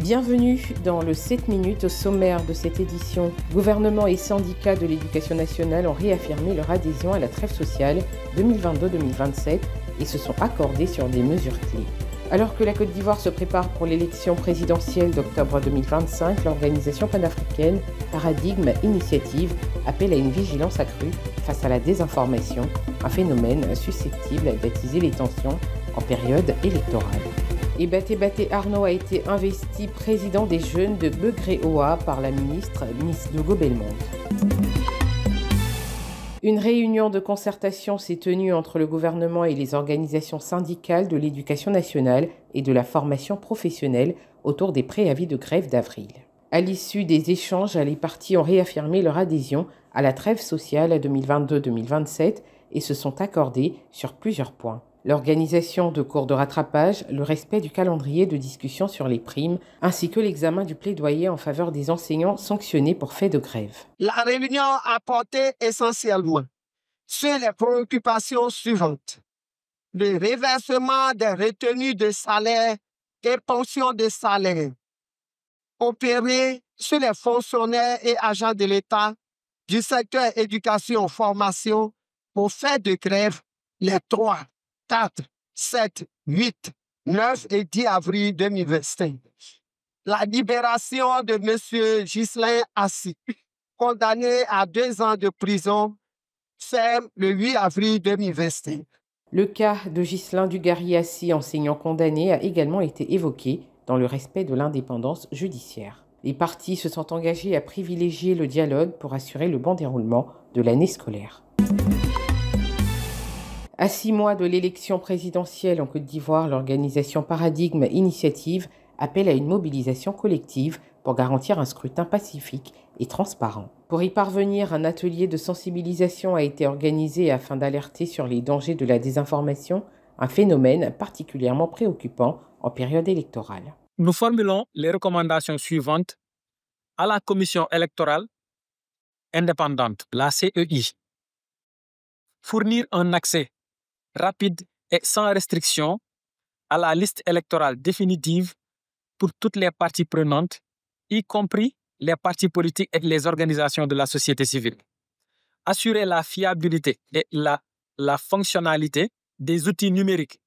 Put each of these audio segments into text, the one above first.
Bienvenue dans le 7 minutes. Au sommaire de cette édition. Gouvernement et syndicats de l'éducation nationale ont réaffirmé leur adhésion à la trêve sociale 2022-2027 et se sont accordés sur des mesures clés. Alors que la Côte d'Ivoire se prépare pour l'élection présidentielle d'octobre 2025, l'organisation panafricaine Paradigme Initiative appelle à une vigilance accrue face à la désinformation, un phénomène susceptible d'attiser les tensions en période électorale. Et Baté Arnaud a été investi président des jeunes de Begré-Oa par la ministre Miss Dogo-Belmonde. Une réunion de concertation s'est tenue entre le gouvernement et les organisations syndicales de l'éducation nationale et de la formation professionnelle autour des préavis de grève d'avril. À l'issue des échanges, les partis ont réaffirmé leur adhésion à la trêve sociale 2022-2027 et se sont accordés sur plusieurs points. L'organisation de cours de rattrapage, le respect du calendrier de discussion sur les primes, ainsi que l'examen du plaidoyer en faveur des enseignants sanctionnés pour fait de grève. La réunion a porté essentiellement sur les préoccupations suivantes. Le reversement des retenues de salaire et pensions de salaire opérées sur les fonctionnaires et agents de l'État du secteur éducation-formation pour fait de grève les 3, 4, 7, 8, 9 et 10 avril 2025. La libération de M. Ghislain Assi, condamné à 2 ans de prison ferme le 8 avril 2025. Le cas de Ghislain Dugarry-Assi, enseignant condamné, a également été évoqué dans le respect de l'indépendance judiciaire. Les partis se sont engagés à privilégier le dialogue pour assurer le bon déroulement de l'année scolaire. À 6 mois de l'élection présidentielle en Côte d'Ivoire, l'organisation Paradigme Initiative appelle à une mobilisation collective pour garantir un scrutin pacifique et transparent. Pour y parvenir, un atelier de sensibilisation a été organisé afin d'alerter sur les dangers de la désinformation, un phénomène particulièrement préoccupant en période électorale. Nous formulons les recommandations suivantes à la commission électorale indépendante, la CEI. Fournir un accès rapide et sans restriction à la liste électorale définitive pour toutes les parties prenantes, y compris les partis politiques et les organisations de la société civile. Assurer la fiabilité et la fonctionnalité des outils numériques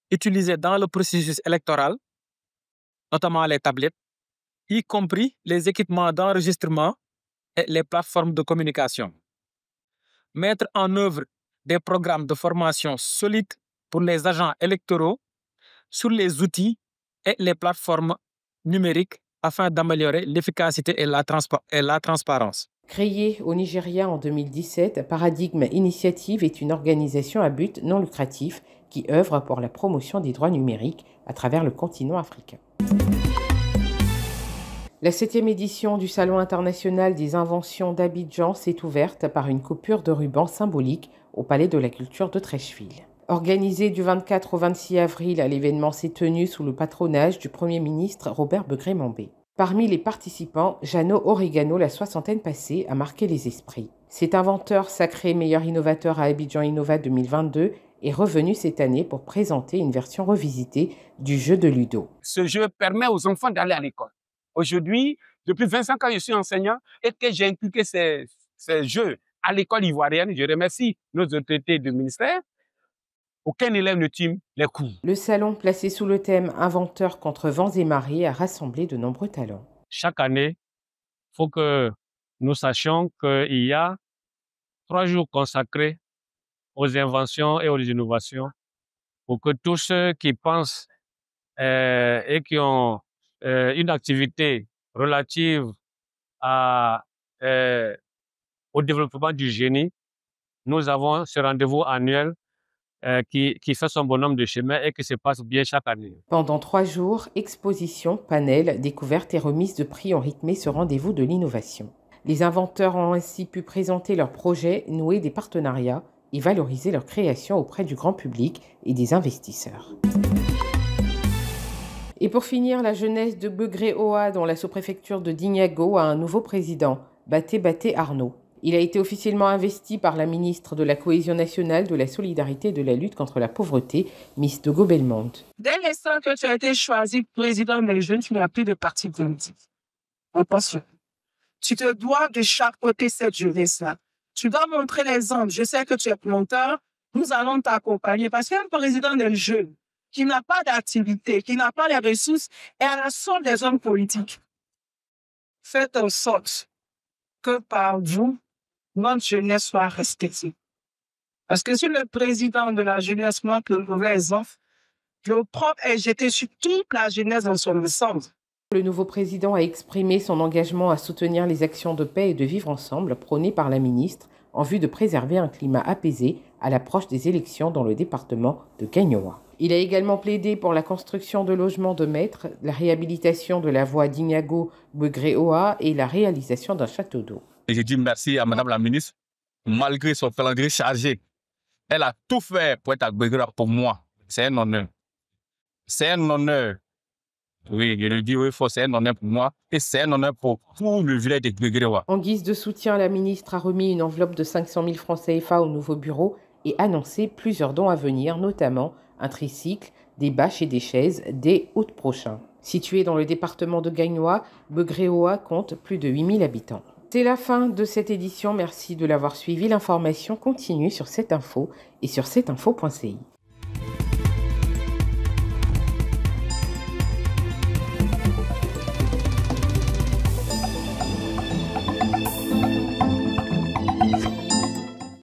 utilisés dans le processus électoral, notamment les tablettes, y compris les équipements d'enregistrement et les plateformes de communication. Mettre en œuvre des programmes de formation solides pour les agents électoraux sur les outils et les plateformes numériques afin d'améliorer l'efficacité et la transparence. Créée au Nigeria en 2017, Paradigme Initiative est une organisation à but non lucratif qui œuvre pour la promotion des droits numériques à travers le continent africain. La 7e édition du Salon international des inventions d'Abidjan s'est ouverte par une coupure de ruban symbolique au Palais de la Culture de Treichville. Organisé du 24 au 26 avril, l'événement s'est tenu sous le patronage du Premier ministre Robert Begré-Mambé. Parmi les participants, Jeannot Oregano, la soixantaine passée, a marqué les esprits. Cet inventeur sacré meilleur innovateur à Abidjan Innova 2022 est revenu cette année pour présenter une version revisitée du jeu de Ludo. Ce jeu permet aux enfants d'aller à l'école. Aujourd'hui, depuis 25 ans, je suis enseignant et que j'ai inculqué ces jeux à l'école ivoirienne. Je remercie nos autorités du ministère. Aucun élève ne time les cours. Le salon, placé sous le thème « Inventeur contre vents et marées », a rassemblé de nombreux talents. Chaque année, il faut que nous sachions qu'il y a 3 jours consacrés aux inventions et aux innovations pour que tous ceux qui pensent et qui ont une activité relative au développement du génie, nous avons ce rendez-vous annuel qui fait son bonhomme de chemin et qui se passe bien chaque année. Pendant 3 jours, expositions, panels, découvertes et remises de prix ont rythmé ce rendez-vous de l'innovation. Les inventeurs ont ainsi pu présenter leurs projets, nouer des partenariats et valoriser leur création auprès du grand public et des investisseurs. Et pour finir, la jeunesse de Begré-Oa, dont la sous-préfecture de Dignago, a un nouveau président, Baté Arnaud. Il a été officiellement investi par la ministre de la Cohésion nationale, de la solidarité et de la lutte contre la pauvreté, Miss Dogo Belmonde. Dès l'instant que tu as été choisi président des jeunes, tu n'as plus de parti politique. Attention. Tu te dois de chapeauter cette jeunesse-là. Tu dois montrer l'exemple. Je sais que tu es monteur. Nous allons t'accompagner parce qu'un président des jeunes qui n'a pas d'activité, qui n'a pas les ressources, est à la sorte des hommes politiques. Faites en sorte que par vous, notre jeunesse soit respectée. Parce que si le président de la jeunesse montre le mauvais exemple, le propre est jeté sur toute la jeunesse dans son ensemble. Le nouveau président a exprimé son engagement à soutenir les actions de paix et de vivre ensemble prônées par la ministre en vue de préserver un climat apaisé à l'approche des élections dans le département de Gagnoa. Il a également plaidé pour la construction de logements de maîtres, la réhabilitation de la voie d'Ignago-Begré-Oa et la réalisation d'un château d'eau. Et je dis merci à Madame la ministre, malgré son calendrier chargé. Elle a tout fait pour être à Begré pour moi. C'est un honneur. C'est un honneur. Oui, je le dis oui, c'est un honneur pour moi et c'est un honneur pour tout le village de Begré. En guise de soutien, la ministre a remis une enveloppe de 500 000 francs CFA au nouveau bureau et annoncé plusieurs dons à venir, notamment un tricycle, des bâches et des chaises dès août prochain. Situé dans le département de Gagnoa, Begré-Oa compte plus de 8000 habitants. C'est la fin de cette édition. Merci de l'avoir suivi. L'information continue sur cette info et sur cetinfo.ci.